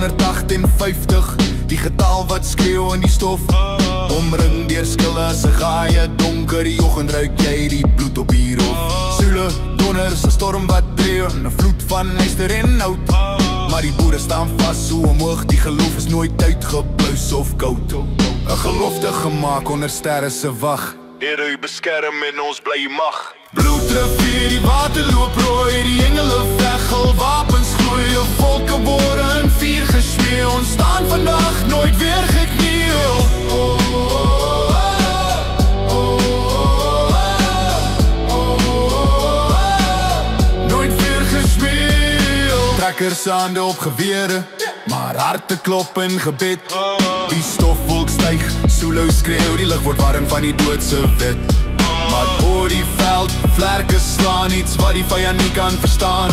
158, die getal wat skreeuw in die stof. Omring deur skille se gaaie, donker die oggend ruik jy die bloed op die hof. Soele, donders, 'n storm wat breeu, 'n vloed van yster en hout. Maar die boere staan vas so omhoog, die geloof is nooit uitgebluis of koud. 'n Gelofte gemaak onder sterre se wag. Here u beskerm en ons bly mag. Bloedrivier, die water loop rooi, die engele veg, hul wapens gloei. 'n volk gebore in vuur gesmee, ons staan vandag nooit weer gekniel. Nooit weer gesmeel. Trekkers hande op gewere, maar harte klop in gebed. Die stofwolk styg, Zulu skreeuw, die lig word warm van die doodse wet. Maar oor die veld, vlerke slaan iets wat die vyand nie kan verstaan.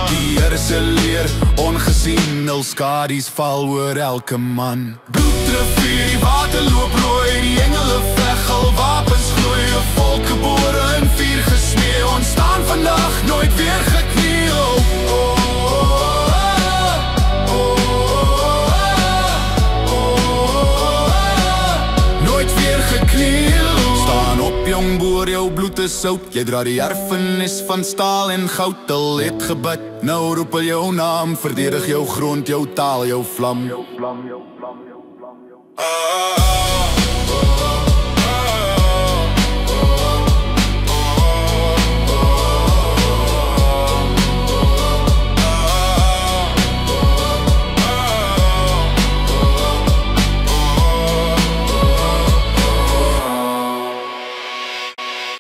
Die Here se leer, ongesien, hul skadies val oor elke man. Bloedrivier, die water loop rooi, die engele veg, hul wapens gloei. 'n volk gebore in vuur gesmee, ons staan vandag nooit weer gekniel. Nooit weer gekniel. Staan op jong boer, jou bloed is sout. Jy dra die erfenis van staal en goud. Al het gebid, nou roep hulle jou naam. Verdedig jou grond, jou taal, jou vlam.